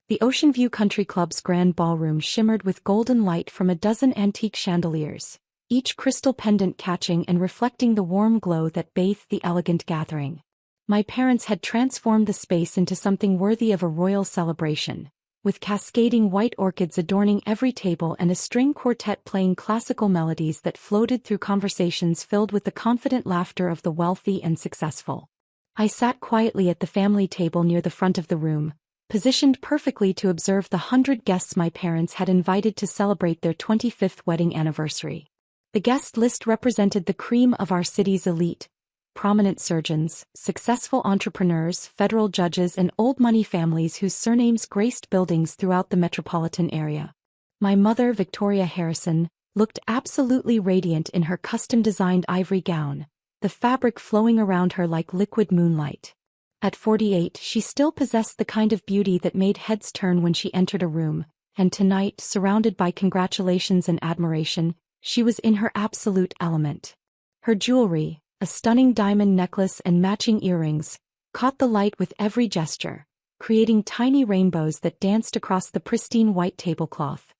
The Ocean View Country Club's grand ballroom shimmered with golden light from a dozen antique chandeliers, each crystal pendant catching and reflecting the warm glow that bathed the elegant gathering. My parents had transformed the space into something worthy of a royal celebration, with cascading white orchids adorning every table and a string quartet playing classical melodies that floated through conversations filled with the confident laughter of the wealthy and successful. I sat quietly at the family table near the front of the room, positioned perfectly to observe the 100 guests my parents had invited to celebrate their 25th wedding anniversary. The guest list represented the cream of our city's elite: prominent surgeons, successful entrepreneurs, federal judges, and old-money families whose surnames graced buildings throughout the metropolitan area. My mother, Victoria Harrison, looked absolutely radiant in her custom-designed ivory gown, the fabric flowing around her like liquid moonlight. At 48, she still possessed the kind of beauty that made heads turn when she entered a room, and tonight, surrounded by congratulations and admiration, she was in her absolute element. Her jewelry, a stunning diamond necklace and matching earrings, caught the light with every gesture, creating tiny rainbows that danced across the pristine white tablecloth.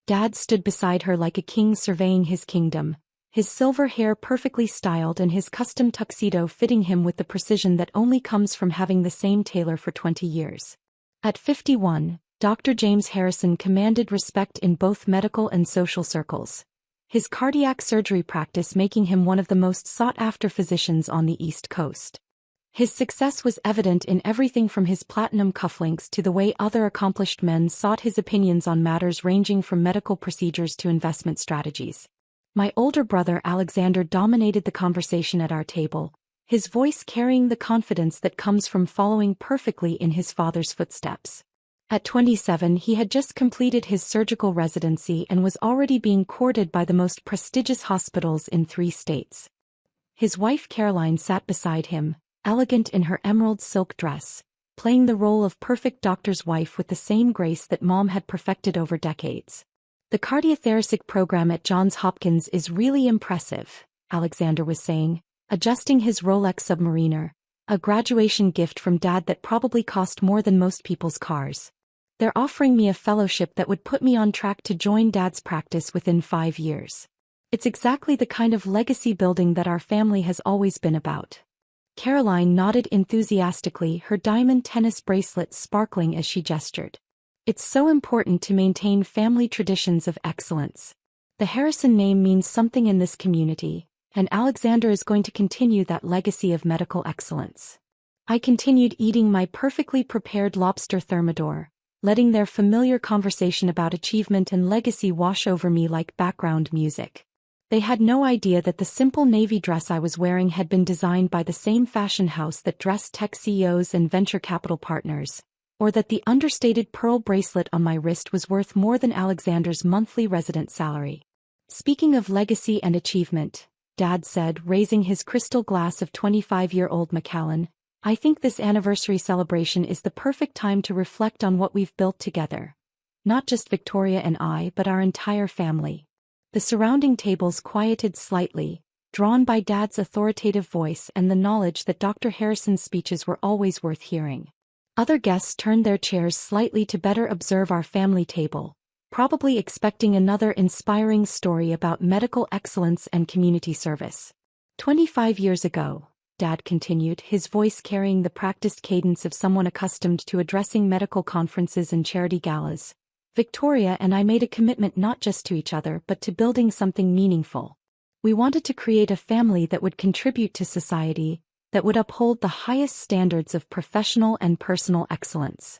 Dad stood beside her like a king surveying his kingdom, his silver hair perfectly styled and his custom tuxedo fitting him with the precision that only comes from having the same tailor for 20 years. At 51, Dr. James Harrison commanded respect in both medical and social circles, his cardiac surgery practice making him one of the most sought-after physicians on the East Coast. His success was evident in everything from his platinum cufflinks to the way other accomplished men sought his opinions on matters ranging from medical procedures to investment strategies. My older brother Alexander dominated the conversation at our table, his voice carrying the confidence that comes from following perfectly in his father's footsteps. At 27, he had just completed his surgical residency and was already being courted by the most prestigious hospitals in 3 states. His wife Caroline sat beside him, elegant in her emerald silk dress, playing the role of perfect doctor's wife with the same grace that Mom had perfected over decades. "The cardiothoracic program at Johns Hopkins is really impressive," Alexander was saying, adjusting his Rolex Submariner, a graduation gift from Dad that probably cost more than most people's cars. "They're offering me a fellowship that would put me on track to join Dad's practice within 5 years. It's exactly the kind of legacy building that our family has always been about." Caroline nodded enthusiastically, her diamond tennis bracelet sparkling as she gestured. "It's so important to maintain family traditions of excellence. The Harrison name means something in this community, and Alexander is going to continue that legacy of medical excellence." I continued eating my perfectly prepared lobster thermidor, letting their familiar conversation about achievement and legacy wash over me like background music. They had no idea that the simple navy dress I was wearing had been designed by the same fashion house that dressed tech CEOs and venture capital partners, or that the understated pearl bracelet on my wrist was worth more than Alexander's monthly resident salary. "Speaking of legacy and achievement," Dad said, raising his crystal glass of 25-year-old Macallan, "I think this anniversary celebration is the perfect time to reflect on what we've built together. Not just Victoria and I, but our entire family." The surrounding tables quieted slightly, drawn by Dad's authoritative voice and the knowledge that Dr. Harrison's speeches were always worth hearing. Other guests turned their chairs slightly to better observe our family table, probably expecting another inspiring story about medical excellence and community service. 25 years ago," Dad continued, his voice carrying the practiced cadence of someone accustomed to addressing medical conferences and charity galas, "Victoria and I made a commitment not just to each other but to building something meaningful. We wanted to create a family that would contribute to society, that would uphold the highest standards of professional and personal excellence."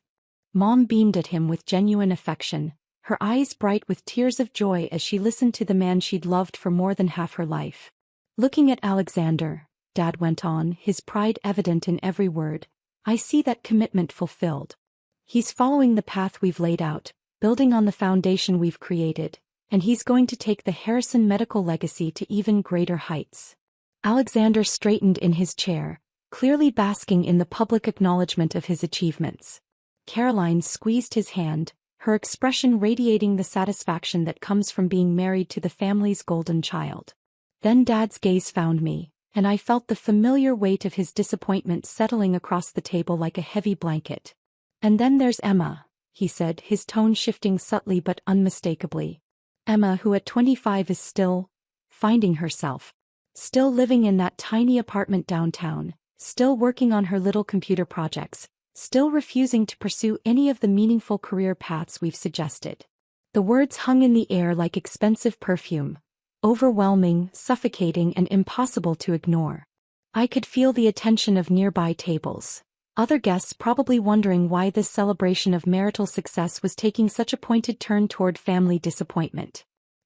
Mom beamed at him with genuine affection, her eyes bright with tears of joy as she listened to the man she'd loved for more than half her life. "Looking at Alexander," Dad went on, his pride evident in every word, "I see that commitment fulfilled. He's following the path we've laid out, building on the foundation we've created, and he's going to take the Harrison medical legacy to even greater heights." Alexander straightened in his chair, clearly basking in the public acknowledgement of his achievements. Caroline squeezed his hand, her expression radiating the satisfaction that comes from being married to the family's golden child. Then Dad's gaze found me, and I felt the familiar weight of his disappointment settling across the table like a heavy blanket. "And then there's Emma," he said, his tone shifting subtly but unmistakably. Emma, who at 25 is still finding herself. Still living in that tiny apartment downtown, still working on her little computer projects, still refusing to pursue any of the meaningful career paths we've suggested. The words hung in the air like expensive perfume, overwhelming, suffocating, and impossible to ignore. I could feel the attention of nearby tables. Other guests probably wondering why this celebration of marital success was taking such a pointed turn toward family disappointment.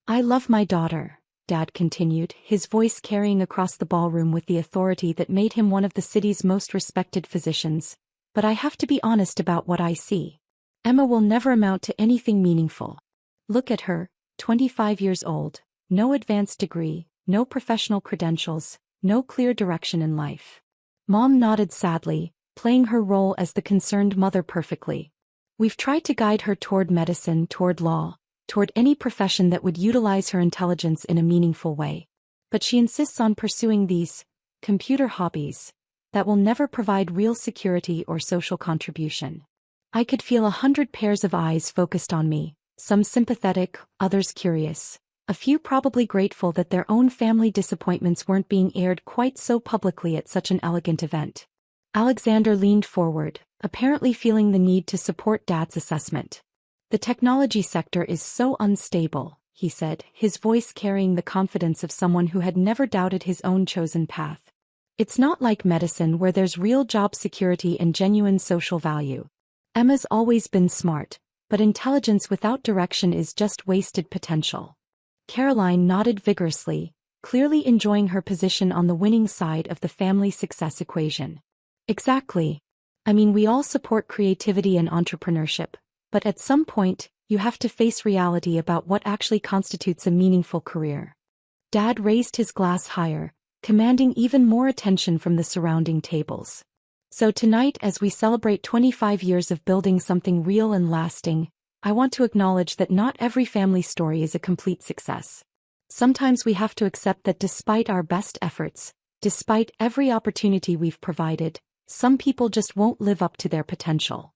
I love my daughter, Dad continued, his voice carrying across the ballroom with the authority that made him one of the city's most respected physicians. But I have to be honest about what I see. Emma will never amount to anything meaningful. Look at her, 25 years old, no advanced degree, no professional credentials, no clear direction in life. Mom nodded sadly, playing her role as the concerned mother perfectly. We've tried to guide her toward medicine, toward law, toward any profession that would utilize her intelligence in a meaningful way. But she insists on pursuing these computer hobbies that will never provide real security or social contribution. I could feel 100 pairs of eyes focused on me, some sympathetic, others curious, a few probably grateful that their own family disappointments weren't being aired quite so publicly at such an elegant event. Alexander leaned forward, apparently feeling the need to support Dad's assessment. The technology sector is so unstable, he said, his voice carrying the confidence of someone who had never doubted his own chosen path. It's not like medicine where there's real job security and genuine social value. Emma's always been smart, but intelligence without direction is just wasted potential. Caroline nodded vigorously, clearly enjoying her position on the winning side of the family success equation. Exactly. I mean, we all support creativity and entrepreneurship, but at some point, you have to face reality about what actually constitutes a meaningful career. Dad raised his glass higher, commanding even more attention from the surrounding tables. So tonight, as we celebrate 25 years of building something real and lasting, I want to acknowledge that not every family story is a complete success. Sometimes we have to accept that despite our best efforts, despite every opportunity we've provided, some people just won't live up to their potential.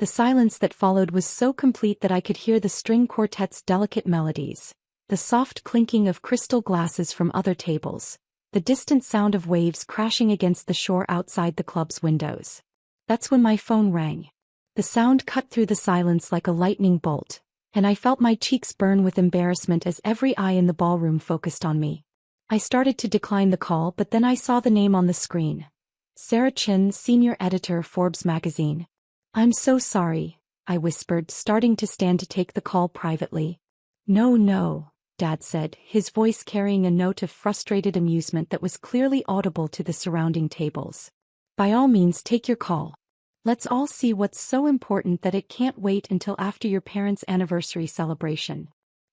The silence that followed was so complete that I could hear the string quartet's delicate melodies, the soft clinking of crystal glasses from other tables, the distant sound of waves crashing against the shore outside the club's windows. That's when my phone rang. The sound cut through the silence like a lightning bolt, and I felt my cheeks burn with embarrassment as every eye in the ballroom focused on me. I started to decline the call, but then I saw the name on the screen. Sarah Chin, senior editor, Forbes magazine. I'm so sorry, I whispered, starting to stand to take the call privately. No, Dad said, his voice carrying a note of frustrated amusement that was clearly audible to the surrounding tables. By all means, take your call. Let's all see what's so important that it can't wait until after your parents' anniversary celebration.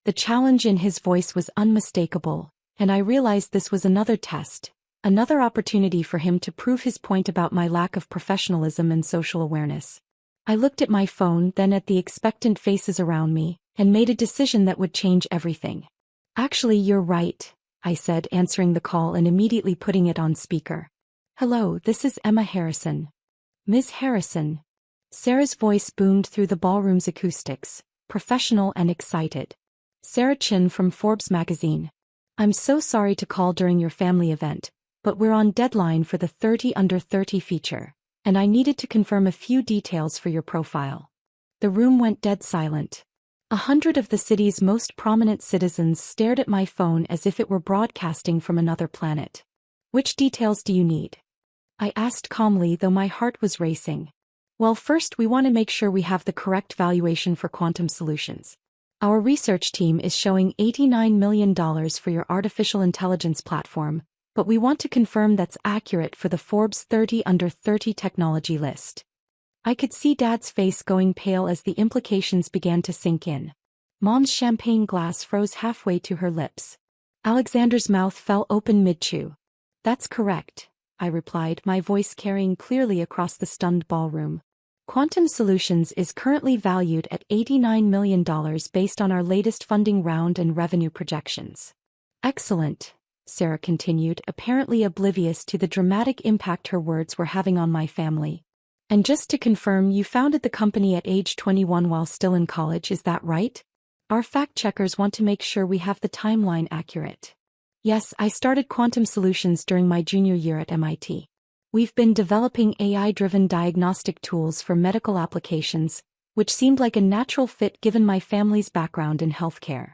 The challenge in his voice was unmistakable, and I realized this was another test, another opportunity for him to prove his point about my lack of professionalism and social awareness. I looked at my phone, then at the expectant faces around me, and made a decision that would change everything. Actually, you're right, I said, answering the call and immediately putting it on speaker. Hello, this is Emma Harrison. Ms. Harrison. Sarah's voice boomed through the ballroom's acoustics, professional and excited. Sarah Chin from Forbes magazine. I'm so sorry to call during your family event, but we're on deadline for the 30 Under 30 feature, and I needed to confirm a few details for your profile. The room went dead silent. 100 of the city's most prominent citizens stared at my phone as if it were broadcasting from another planet. Which details do you need? I asked calmly, though my heart was racing. Well, first we want to make sure we have the correct valuation for quantum solutions. Our research team is showing $89 million for your artificial intelligence platform, but we want to confirm that's accurate for the Forbes 30 Under 30 technology list. I could see Dad's face going pale as the implications began to sink in. Mom's champagne glass froze halfway to her lips. Alexander's mouth fell open mid-chew. That's correct, I replied, my voice carrying clearly across the stunned ballroom. Quantum Solutions is currently valued at $89 million based on our latest funding round and revenue projections. Excellent, Sarah continued, apparently oblivious to the dramatic impact her words were having on my family. And just to confirm, you founded the company at age 21 while still in college, is that right? Our fact-checkers want to make sure we have the timeline accurate. Yes, I started Quantum Solutions during my junior year at MIT. We've been developing AI-driven diagnostic tools for medical applications, which seemed like a natural fit given my family's background in healthcare.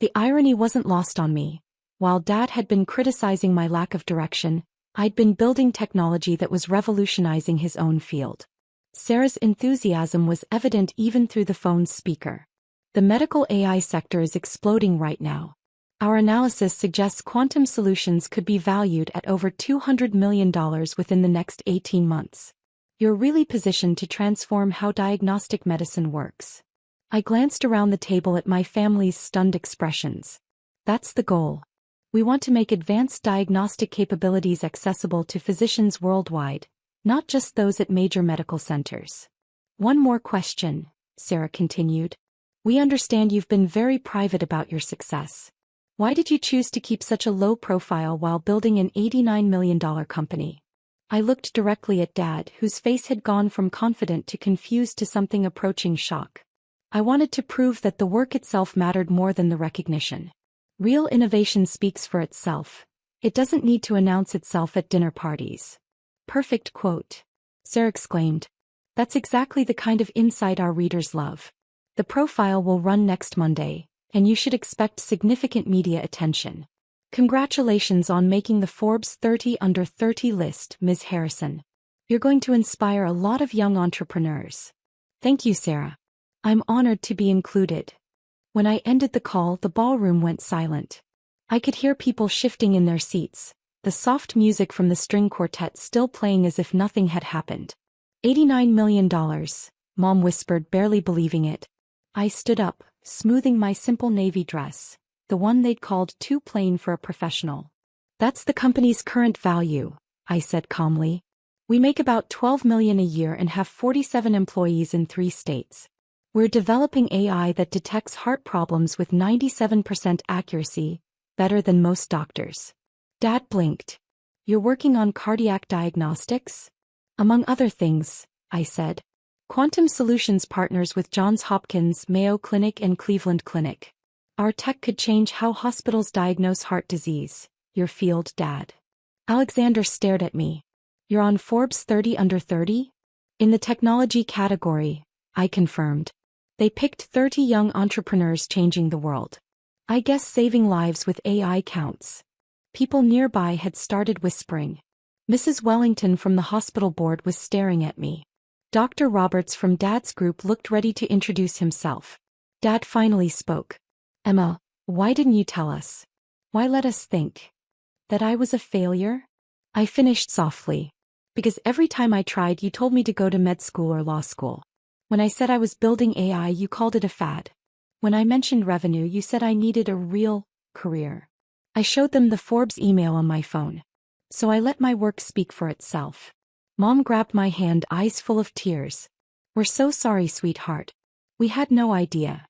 The irony wasn't lost on me. While Dad had been criticizing my lack of direction, I'd been building technology that was revolutionizing his own field. Sarah's enthusiasm was evident even through the phone's speaker. The medical AI sector is exploding right now. Our analysis suggests Quantum Solutions could be valued at over $200 million within the next 18 months. You're really positioned to transform how diagnostic medicine works. I glanced around the table at my family's stunned expressions. That's the goal. We want to make advanced diagnostic capabilities accessible to physicians worldwide, not just those at major medical centers. One more question, Sarah continued. We understand you've been very private about your success. Why did you choose to keep such a low profile while building an $89 million company? I looked directly at Dad, whose face had gone from confident to confused to something approaching shock. I wanted to prove that the work itself mattered more than the recognition. Real innovation speaks for itself. It doesn't need to announce itself at dinner parties. Perfect quote. Sarah exclaimed. That's exactly the kind of insight our readers love. The profile will run next Monday, and you should expect significant media attention. Congratulations on making the Forbes 30 Under 30 list, Ms. Harrison. You're going to inspire a lot of young entrepreneurs. Thank you, Sarah. I'm honored to be included. When I ended the call, the ballroom went silent. I could hear people shifting in their seats, the soft music from the string quartet still playing as if nothing had happened. $89 million, Mom whispered, barely believing it. I stood up, smoothing my simple navy dress, the one they'd called too plain for a professional. That's the company's current value, I said calmly. We make about $12 million a year and have 47 employees in 3 states. We're developing AI that detects heart problems with 97% accuracy, better than most doctors. Dad blinked. You're working on cardiac diagnostics? Among other things, I said. Quantum Solutions partners with Johns Hopkins, Mayo Clinic and Cleveland Clinic. Our tech could change how hospitals diagnose heart disease, your field, Dad. Alexander stared at me. You're on Forbes 30 Under 30? In the technology category, I confirmed. They picked 30 young entrepreneurs changing the world. I guess saving lives with AI counts. People nearby had started whispering. Mrs. Wellington from the hospital board was staring at me. Dr. Roberts from Dad's group looked ready to introduce himself. Dad finally spoke. Emma, why didn't you tell us? Why let us think that I was a failure? I finished softly. Because every time I tried, you told me to go to med school or law school. When I said I was building AI, you called it a fad. When I mentioned revenue, you said I needed a real career. I showed them the Forbes email on my phone. So I let my work speak for itself. Mom grabbed my hand, eyes full of tears. We're so sorry, sweetheart. We had no idea.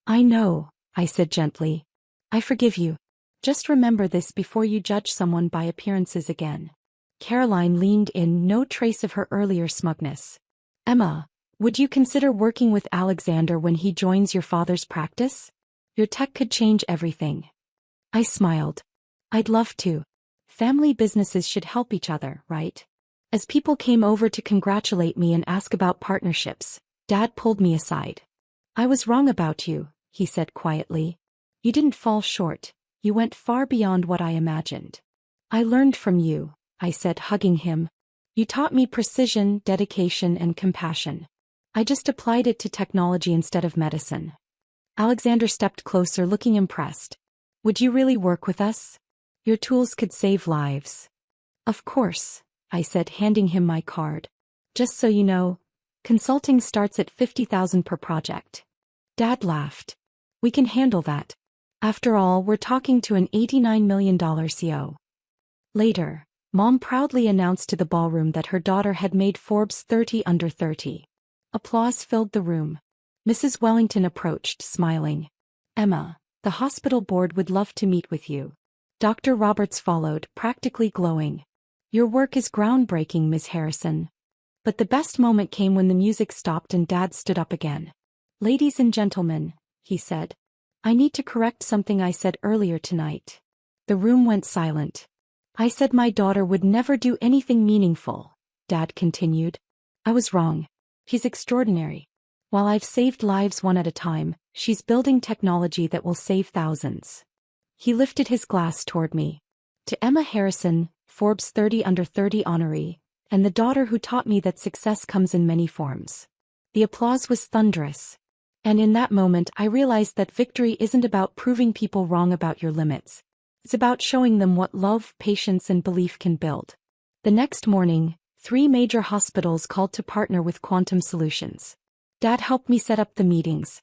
I know, I said gently. I forgive you. Just remember this before you judge someone by appearances again. Caroline leaned in, no trace of her earlier smugness. Emma, would you consider working with Alexander when he joins your father's practice? Your tech could change everything. I smiled. I'd love to. Family businesses should help each other, right? As people came over to congratulate me and ask about partnerships, Dad pulled me aside. I was wrong about you, he said quietly. You didn't fall short. You went far beyond what I imagined. I learned from you, I said, hugging him. You taught me precision, dedication, and compassion. I just applied it to technology instead of medicine. Alexander stepped closer, looking impressed. Would you really work with us? Your tools could save lives. Of course, I said, handing him my card. Just so you know, consulting starts at $50,000 per project. Dad laughed. We can handle that. After all, we're talking to an $89 million CO. Later, Mom proudly announced to the ballroom that her daughter had made Forbes 30 Under 30. Applause filled the room. Mrs. Wellington approached, smiling. Emma, the hospital board would love to meet with you. Dr. Roberts followed, practically glowing. Your work is groundbreaking, Ms. Harrison. But the best moment came when the music stopped and Dad stood up again. "Ladies and gentlemen," he said. "I need to correct something I said earlier tonight." The room went silent. "I said my daughter would never do anything meaningful," Dad continued. "I was wrong. She's extraordinary. While I've saved lives one at a time, she's building technology that will save thousands." He lifted his glass toward me. "To Emma Harrison, Forbes 30 Under 30 honoree, and the daughter who taught me that success comes in many forms." The applause was thunderous. And in that moment I realized that victory isn't about proving people wrong about your limits. It's about showing them what love, patience, and belief can build. The next morning, 3 major hospitals called to partner with Quantum Solutions. Dad helped me set up the meetings,